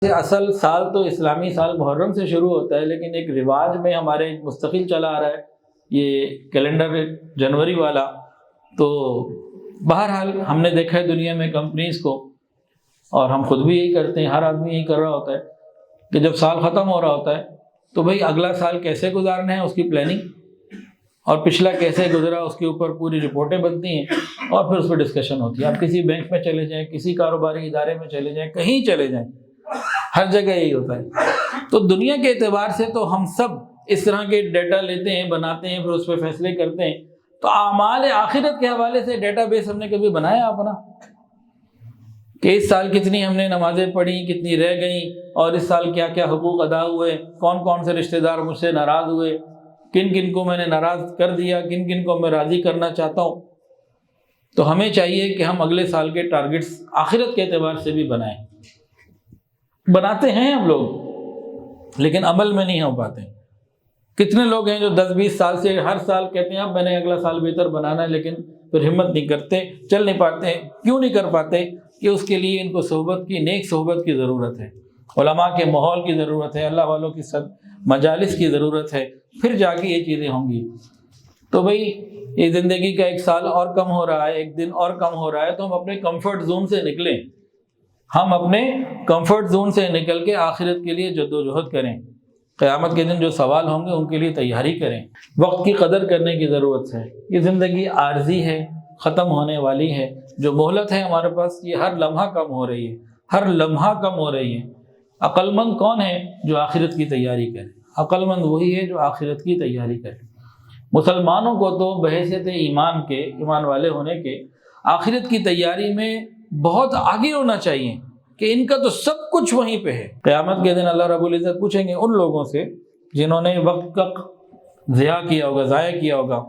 اصل سال تو اسلامی سال محرم سے شروع ہوتا ہے، لیکن ایک رواج میں ہمارے مستقل چلا آ رہا ہے یہ کیلنڈر جنوری والا۔ تو بہرحال ہم نے دیکھا ہے دنیا میں کمپنیز کو، اور ہم خود بھی یہی کرتے ہیں، ہر آدمی یہی کر رہا ہوتا ہے کہ جب سال ختم ہو رہا ہوتا ہے تو بھئی اگلا سال کیسے گزارنا ہے اس کی پلاننگ، اور پچھلا کیسے گزرا اس کے اوپر پوری رپورٹیں بنتی ہیں، اور پھر اس پہ ڈسکشن ہوتی ہے۔ آپ کسی بینک میں چلے جائیں، کسی کاروباری ادارے میں چلے جائیں، کہیں چلے جائیں، ہر جگہ یہی ہوتا ہے۔ تو دنیا کے اعتبار سے تو ہم سب اس طرح کے ڈیٹا لیتے ہیں، بناتے ہیں، پھر اس پہ فیصلے کرتے ہیں۔ تو اعمال آخرت کے حوالے سے ڈیٹا بیس ہم نے کبھی بنایا اپنا کہ اس سال کتنی ہم نے نمازیں پڑھی، کتنی رہ گئیں، اور اس سال کیا کیا حقوق ادا ہوئے، کون کون سے رشتہ دار مجھ سے ناراض ہوئے، کن کن کو میں نے ناراض کر دیا، کن کن کو میں راضی کرنا چاہتا ہوں۔ تو ہمیں چاہیے کہ ہم اگلے سال کے ٹارگٹس آخرت کے اعتبار سے بھی بنائیں۔ بناتے ہیں ہم لوگ، لیکن عمل میں نہیں ہو پاتے۔ کتنے لوگ ہیں جو 10-20 سال سے ہر سال کہتے ہیں اب میں نے اگلا سال بہتر بنانا ہے، لیکن پھر ہمت نہیں کرتے، چل نہیں پاتے۔ کیوں نہیں کر پاتے؟ کہ اس کے لیے ان کو صحبت کی، نیک صحبت کی ضرورت ہے، علماء کے ماحول کی ضرورت ہے، اللہ والوں کی مجالس کی ضرورت ہے، پھر جا کے یہ چیزیں ہوں گی۔ تو بھئی یہ زندگی کا ایک سال اور کم ہو رہا ہے، ایک دن اور کم ہو رہا ہے، تو ہم اپنے کمفرٹ زون سے نکلیں، ہم اپنے کمفرٹ زون سے نکل کے آخرت کے لیے جدوجہد کریں۔ قیامت کے دن جو سوال ہوں گے ان کے لیے تیاری کریں۔ وقت کی قدر کرنے کی ضرورت ہے۔ یہ زندگی عارضی ہے، ختم ہونے والی ہے۔ جو مہلت ہے ہمارے پاس یہ ہر لمحہ کم ہو رہی ہے، ہر لمحہ کم ہو رہی ہے۔ عقل مند کون ہے؟ جو آخرت کی تیاری کرے۔ عقل مند وہی ہے جو آخرت کی تیاری کرے۔ مسلمانوں کو تو بحیثیت ایمان کے، ایمان والے ہونے کے، آخرت کی تیاری میں بہت آگے ہونا چاہیے کہ ان کا تو سب کچھ وہیں پہ ہے۔ قیامت کے دن اللہ رب العزت پوچھیں گے ان لوگوں سے جنہوں نے وقت کا ضیاع کیا ہوگا، ضائع کیا ہوگا،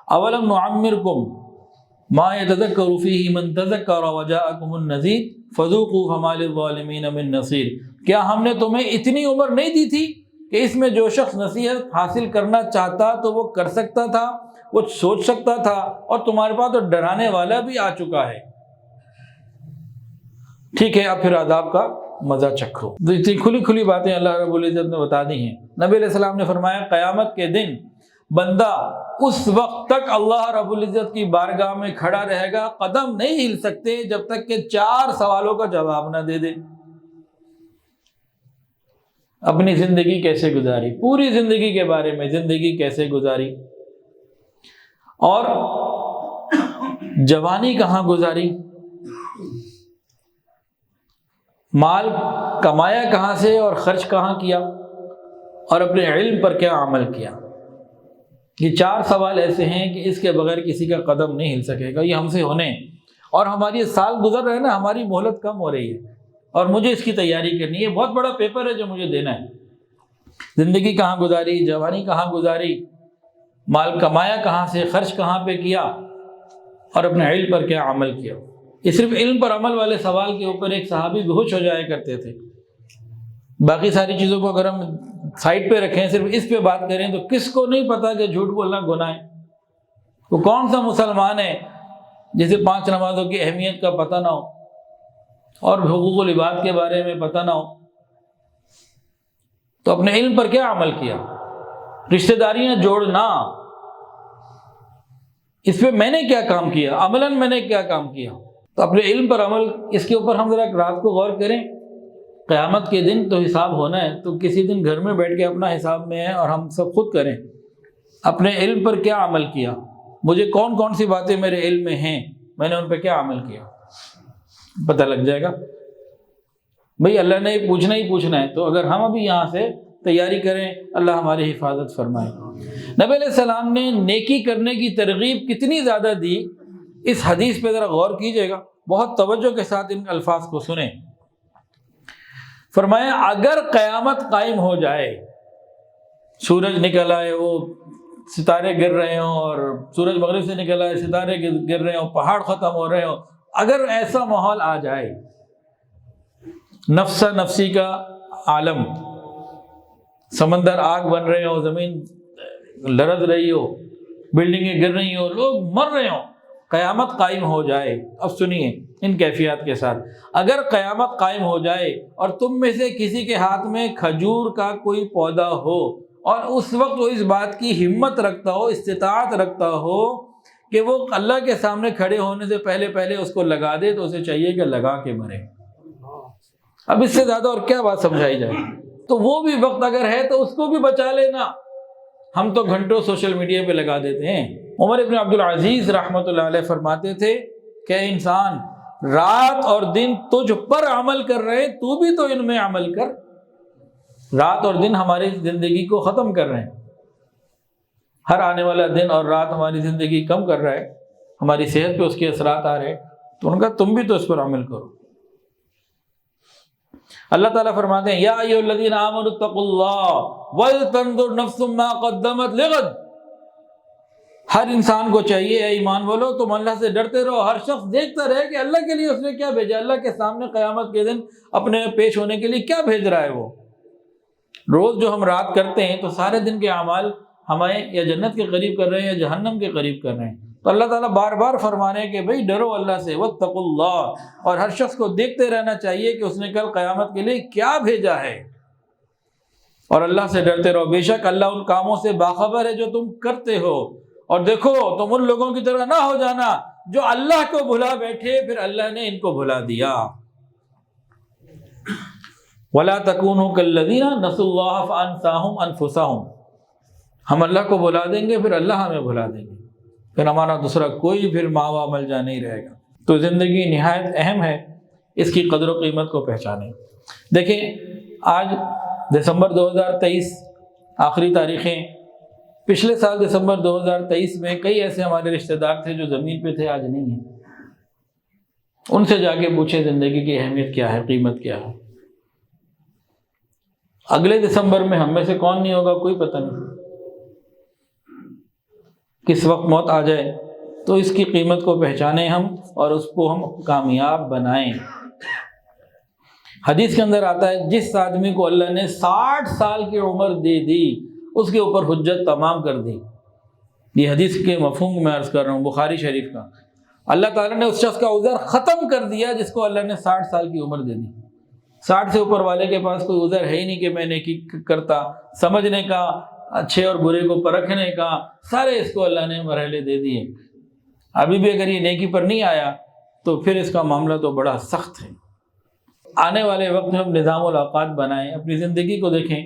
اولم نعمرکم ما یتذکر فیہ من تذکر وجاءکم النذیر فذوقوا فما للظالمین من نصیر۔ کیا ہم نے تمہیں اتنی عمر نہیں دی تھی کہ اس میں جو شخص نصیحت حاصل کرنا چاہتا تو وہ کر سکتا تھا، وہ سوچ سکتا تھا، اور تمہارے پاس تو ڈرانے والا بھی آ چکا ہے۔ ٹھیک ہے، اب پھر عذاب کا مزہ چکھو۔ اتنی کھلی کھلی باتیں اللہ رب العزت نے بتا دی ہیں۔ نبی علیہ السلام نے فرمایا قیامت کے دن بندہ اس وقت تک اللہ رب العزت کی بارگاہ میں کھڑا رہے گا، قدم نہیں ہل سکتے جب تک کہ 4 سوالوں کا جواب نہ دے دے۔ اپنی زندگی کیسے گزاری، پوری زندگی کے بارے میں، زندگی کیسے گزاری، اور جوانی کہاں گزاری، مال کمایا کہاں سے اور خرچ کہاں کیا، اور اپنے علم پر کیا عمل کیا۔ یہ 4 سوال ایسے ہیں کہ اس کے بغیر کسی کا قدم نہیں ہل سکے گا۔ یہ ہم سے ہونے، اور ہماری سال گزر رہے ہیں نا، ہماری مہلت کم ہو رہی ہے، اور مجھے اس کی تیاری کرنی ہے۔ بہت بڑا پیپر ہے جو مجھے دینا ہے۔ زندگی کہاں گزاری، جوانی کہاں گزاری، مال کمایا کہاں سے، خرچ کہاں پہ کیا، اور اپنے علم پر کیا عمل کیا۔ یہ صرف علم پر عمل والے سوال کے اوپر ایک صحابی بہوش ہو جایا کرتے تھے۔ باقی ساری چیزوں کو اگر ہم سائڈ پہ رکھیں، صرف اس پہ بات کریں، تو کس کو نہیں پتا کہ جھوٹ بولنا گناہ ہے؟ وہ کون سا مسلمان ہے جسے 5 نمازوں کی اہمیت کا پتہ نہ ہو، اور حقوق العباد کے بارے میں پتہ نہ ہو؟ تو اپنے علم پر کیا عمل کیا؟ رشتہ داریاں جوڑنا، اس پہ میں نے کیا کام کیا، عملاً میں نے کیا کام کیا؟ تو اپنے علم پر عمل، اس کے اوپر ہم ذرا رات کو غور کریں۔ قیامت کے دن تو حساب ہونا ہے، تو کسی دن گھر میں بیٹھ کے اپنا حساب میں ہے، اور ہم سب خود کریں اپنے علم پر کیا عمل کیا، مجھے کون کون سی باتیں میرے علم میں ہیں، میں نے ان پہ کیا عمل کیا، پتہ لگ جائے گا۔ بھئی اللہ نے پوچھنا ہی پوچھنا ہے، تو اگر ہم ابھی یہاں سے تیاری کریں، اللہ ہماری حفاظت فرمائے۔ نبی علیہ السلام نے نیکی کرنے کی ترغیب کتنی زیادہ دی، اس حدیث پہ ذرا غور کیجئے گا، بہت توجہ کے ساتھ ان الفاظ کو سنیں۔ فرمایا اگر قیامت قائم ہو جائے، سورج نکل آئے، وہ ستارے گر رہے ہوں، اور سورج مغرب سے نکل آئے، ستارے گر رہے ہوں، پہاڑ ختم ہو رہے ہوں، اگر ایسا ماحول آ جائے، نفس نفسی کا عالم، سمندر آگ بن رہے ہوں، زمین لرز رہی ہو، بلڈنگیں گر رہی ہوں، لوگ مر رہے ہوں، قیامت قائم ہو جائے، اب سنیے ان کیفیات کے ساتھ، اگر قیامت قائم ہو جائے اور تم میں سے کسی کے ہاتھ میں کھجور کا کوئی پودا ہو اور اس وقت وہ اس بات کی ہمت رکھتا ہو، استطاعت رکھتا ہو کہ وہ اللہ کے سامنے کھڑے ہونے سے پہلے اس کو لگا دے، تو اسے چاہیے کہ لگا کے مرے۔ اب اس سے زیادہ اور کیا بات سمجھائی جائے؟ تو وہ بھی وقت اگر ہے تو اس کو بھی بچا لینا۔ ہم تو گھنٹوں سوشل میڈیا پہ لگا دیتے ہیں۔ عمر ابن عبد العزیز رحمۃ اللہ علیہ فرماتے تھے کہ انسان، رات اور دن تجھ پر عمل کر رہے، تو بھی تو ان میں عمل کر۔ رات اور دن ہماری زندگی کو ختم کر رہے ہیں، ہر آنے والا دن اور رات ہماری زندگی کم کر رہا ہے، ہماری صحت پہ اس کے اثرات آ رہے ہیں، تو ان کا تم بھی تو اس پر عمل کرو۔ اللہ تعالیٰ فرماتے ہیں یا ایھا الذین آمنوا اتقوا اللہ ولتنظر نفس ما قدمت لغد۔ ہر انسان کو چاہیے، اے ایمان والو تم اللہ سے ڈرتے رہو، ہر شخص دیکھتا رہے کہ اللہ کے لیے اس نے کیا بھیجا، اللہ کے سامنے قیامت کے دن اپنے پیش ہونے کے لیے کیا بھیج رہا ہے۔ وہ روز جو ہم رات کرتے ہیں تو سارے دن کے اعمال ہمیں یا جنت کے قریب کر رہے ہیں یا جہنم کے قریب کر رہے ہیں۔ تو اللہ تعالیٰ بار بار فرما رہے ہیں کہ بھئی ڈرو اللہ سے، واتقوا اللہ، اور ہر شخص کو دیکھتے رہنا چاہیے کہ اس نے کل قیامت کے لیے کیا بھیجا ہے، اور اللہ سے ڈرتے رہو، بے شک اللہ ان کاموں سے باخبر ہے جو تم کرتے ہو۔ اور دیکھو تم ان لوگوں کی طرح نہ ہو جانا جو اللہ کو بھلا بیٹھے پھر اللہ نے ان کو بھلا دیا۔ وَلَا تَكُونُوا كَالَّذِينَ نَسُوا اللَّهَ فَأَنسَاهُمْ أَنفُسَهُمْ، ہم اللہ کو بھلا دیں گے پھر اللہ ہمیں بھلا دیں گے، پھر ہمارا دوسرا کوئی پھر ماوا ملجا نہیں رہے گا۔ تو زندگی نہایت اہم ہے، اس کی قدر و قیمت کو پہچانیں۔ دیکھیں آج دسمبر 2023 آخری تاریخیں، پچھلے سال دسمبر 2023 میں کئی ایسے ہمارے رشتہ دار تھے جو زمین پہ تھے، آج نہیں ہیں۔ ان سے جا کے پوچھیں زندگی کی اہمیت کیا ہے، قیمت کیا ہے۔ اگلے دسمبر میں ہم میں سے کون نہیں ہوگا کوئی پتہ نہیں، کس وقت موت آ جائے، تو اس کی قیمت کو پہچانیں ہم اور اس کو ہم کامیاب بنائیں۔ حدیث کے اندر آتا ہے جس آدمی کو اللہ نے 60 سال کی عمر دے دی اس کے اوپر حجت تمام کر دی۔ یہ حدیث کے مفہوم میں عرض کر رہا ہوں، بخاری شریف کا۔ اللہ تعالیٰ نے اس شخص کا عذر ختم کر دیا جس کو اللہ نے 60 سال کی عمر دے دی۔ 60 سے اوپر والے کے پاس کوئی عذر ہے ہی نہیں کہ میں نیکی کرتا، سمجھنے کا، اچھے اور برے کو پرکھنے کا، سارے اس کو اللہ نے مرحلے دے دیے۔ ابھی بھی اگر یہ نیکی پر نہیں آیا تو پھر اس کا معاملہ تو بڑا سخت ہے۔ آنے والے وقت میں ہم نظام الاوقات بنائیں، اپنی زندگی کو دیکھیں،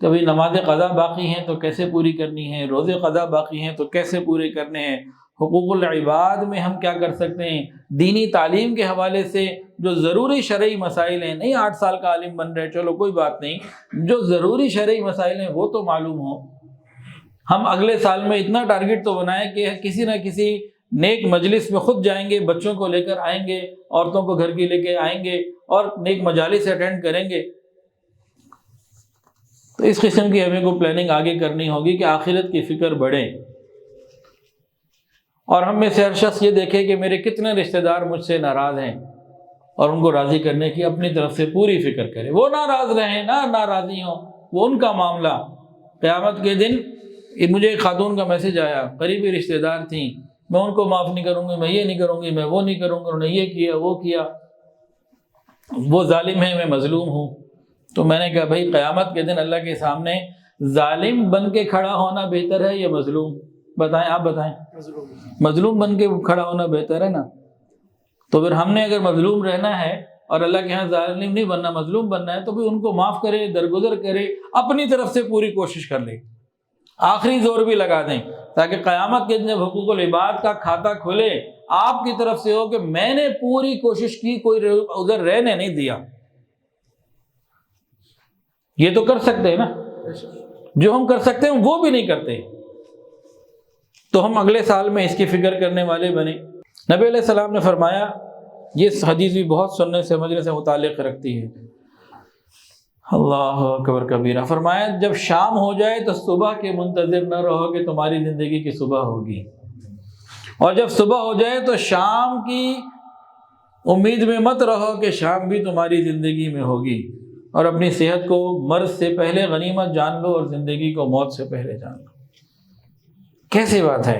کبھی نماز قضا باقی ہیں تو کیسے پوری کرنی ہے، روزے قضا باقی ہیں تو کیسے پورے کرنے ہیں، حقوق العباد میں ہم کیا کر سکتے ہیں، دینی تعلیم کے حوالے سے جو ضروری شرعی مسائل ہیں، نہیں 8 سال کا عالم بن رہے چلو کوئی بات نہیں، جو ضروری شرعی مسائل ہیں وہ تو معلوم ہوں۔ ہم اگلے سال میں اتنا ٹارگٹ تو بنائیں کہ کسی نہ کسی نیک مجلس میں خود جائیں گے، بچوں کو لے کر آئیں گے، عورتوں کو گھر کی لے کے آئیں گے اور نیک مجالس اٹینڈ کریں گے۔ تو اس قسم کی ہمیں کو پلاننگ آگے کرنی ہوگی کہ آخرت کی فکر بڑھے، اور ہم میں سے ہر شخص یہ دیکھے کہ میرے کتنے رشتہ دار مجھ سے ناراض ہیں، اور ان کو راضی کرنے کی اپنی طرف سے پوری فکر کرے۔ وہ ناراض رہیں نہ ناراضی ہوں، وہ ان کا معاملہ۔ قیامت کے دن مجھے ایک خاتون کا میسج آیا، قریبی رشتہ دار تھیں، میں ان کو معاف نہیں کروں گی، میں یہ نہیں کروں گی، میں وہ نہیں کروں گی، انہوں نے یہ کیا وہ کیا، وہ ظالم ہے میں مظلوم ہوں۔ تو میں نے کہا بھائی قیامت کے دن اللہ کے سامنے ظالم بن کے کھڑا ہونا بہتر ہے یا مظلوم؟ بتائیں، آپ بتائیں۔ مظلوم بن کے کھڑا ہونا بہتر ہے نا۔ تو پھر ہم نے اگر مظلوم رہنا ہے اور اللہ کے ہاں ظالم نہیں بننا، مظلوم بننا ہے، تو بھی ان کو معاف کرے، درگزر کرے، اپنی طرف سے پوری کوشش کر لے، آخری زور بھی لگا دیں، تاکہ قیامت کے دن جب حقوق العباد کا کھاتا کھلے آپ کی طرف سے ہو کہ میں نے پوری کوشش کی، کوئی ادھر رہنے نہیں دیا۔ یہ تو کر سکتے ہیں نا، جو ہم کر سکتے ہیں وہ بھی نہیں کرتے۔ تو ہم اگلے سال میں اس کی فکر کرنے والے بنے۔ نبی علیہ السلام نے فرمایا، یہ حدیث بھی بہت سننے سمجھنے سے متعلق رکھتی ہے، اللہ اکبر کبیرہ، فرمایا جب شام ہو جائے تو صبح کے منتظر نہ رہو کہ تمہاری زندگی کی صبح ہوگی، اور جب صبح ہو جائے تو شام کی امید میں مت رہو کہ شام بھی تمہاری زندگی میں ہوگی، اور اپنی صحت کو مرض سے پہلے غنیمت جان لو اور زندگی کو موت سے پہلے جان لو۔ کیسی بات ہے؟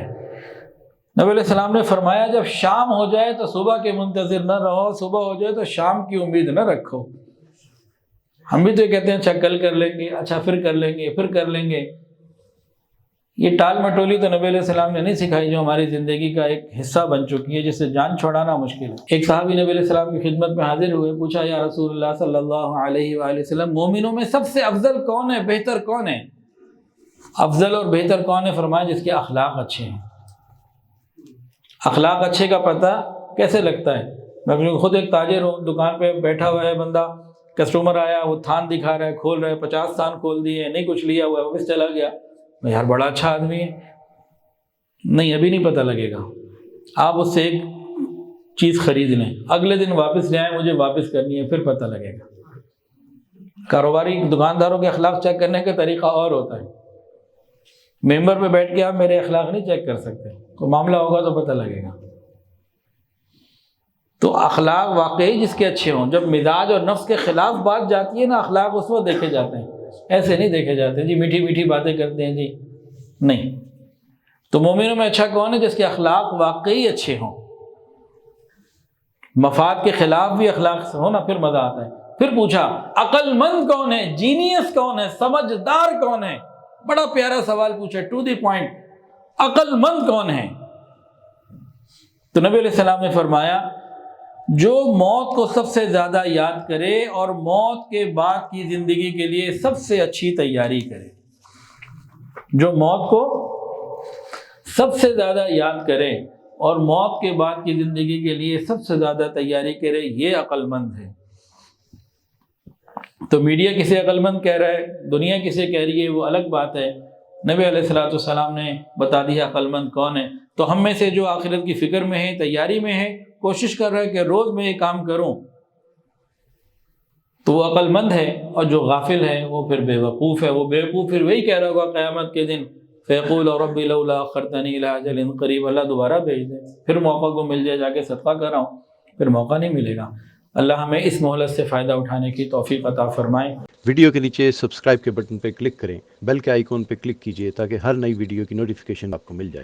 نبی علیہ السلام نے فرمایا جب شام ہو جائے تو صبح کے منتظر نہ رہو، صبح ہو جائے تو شام کی امید نہ رکھو۔ ہم بھی تو یہ کہتے ہیں اچھا کل کر لیں گے، اچھا پھر کر لیں گے، پھر کر لیں گے۔ یہ ٹال مٹولی تو نبی علیہ السلام نے نہیں سکھائی، جو ہماری زندگی کا ایک حصہ بن چکی ہے، جس سے جان چھوڑانا مشکل ہے۔ ایک صحابی نبی علیہ السلام کی خدمت میں حاضر ہوئے، پوچھا یا رسول اللہ صلی اللہ علیہ وآلہ وسلم، مومنوں میں سب سے افضل کون ہے، بہتر کون ہے؟ افضل اور بہتر کون ہے؟ فرمایا جس کے اخلاق اچھے ہیں۔ اخلاق اچھے کا پتہ کیسے لگتا ہے؟ میں خود ایک تاجر ہوں، دکان پہ بیٹھا ہوا ہے بندہ، کسٹمر آیا، وہ تھان دکھا رہا ہے، کھول رہا ہے، 50 تھان کھول دیے، نہیں کچھ لیا ہوا ہے، واپس چلا گیا، یار بڑا اچھا آدمی ہے۔ نہیں، ابھی نہیں پتہ لگے گا، آپ اس سے ایک چیز خرید لیں، اگلے دن واپس لے آئیں، مجھے واپس کرنی ہے، پھر پتہ لگے گا۔ کاروباری دکانداروں کے اخلاق چیک کرنے کا طریقہ اور ہوتا ہے۔ ممبر پہ بیٹھ کے آپ میرے اخلاق نہیں چیک کر سکتے، کوئی معاملہ ہوگا تو پتہ لگے گا۔ تو اخلاق واقعی جس کے اچھے ہوں، جب مزاج اور نفس کے خلاف بات جاتی ہے نا، اخلاق اس وقت دیکھے جاتے ہیں، ایسے نہیں دیکھے جاتے جی میٹھی میٹھی باتیں کرتے ہیں جی، نہیں۔ تو مومنوں میں اچھا کون ہے؟ جس کے اخلاق واقعی اچھے ہوں، مفاد کے خلاف بھی اخلاق سے ہو نا، پھر مزہ آتا ہے۔ پھر پوچھا عقل مند کون ہے، جینیس کون ہے، سمجھدار کون ہے؟ بڑا پیارا سوال پوچھا، ٹو دی پوائنٹ، عقل مند کون ہے؟ تو نبی علیہ السلام نے فرمایا جو موت کو سب سے زیادہ یاد کرے اور موت کے بعد کی زندگی کے لیے سب سے اچھی تیاری کرے۔ جو موت کو سب سے زیادہ یاد کرے اور موت کے بعد کی زندگی کے لیے سب سے زیادہ تیاری کرے، یہ عقل مند ہے۔ تو میڈیا کسے عقل مند کہہ رہا ہے، دنیا کسے کہہ رہی ہے، وہ الگ بات ہے۔ نبی علیہ السلام نے بتا دیا عقل مند کون ہے۔ تو ہم میں سے جو آخرت کی فکر میں ہے، تیاری میں ہے، کوشش کر رہا ہے کہ روز میں یہ کام کروں، تو وہ عقل مند ہے۔ اور جو غافل ہے وہ پھر بے وقوف ہے۔ وہ بے وقوف پھر وہی کہہ رہا ہوگا قیامت کے دن فیقول رب لولا اخرتنی الی اجل قریب، اللہ دوبارہ بھیج دے، پھر موقع کو مل جائے، جا کے صدقہ کراؤں، پھر موقع نہیں ملے گا۔ اللہ ہمیں اس مہلت سے فائدہ اٹھانے کی توفیق عطا فرمائے۔ ویڈیو کے نیچے سبسکرائب کے بٹن پہ کلک کریں، بیل کے آئیکن پہ کلک کیجئے تاکہ ہر نئی ویڈیو کی نوٹیفیکیشن آپ کو مل جائے۔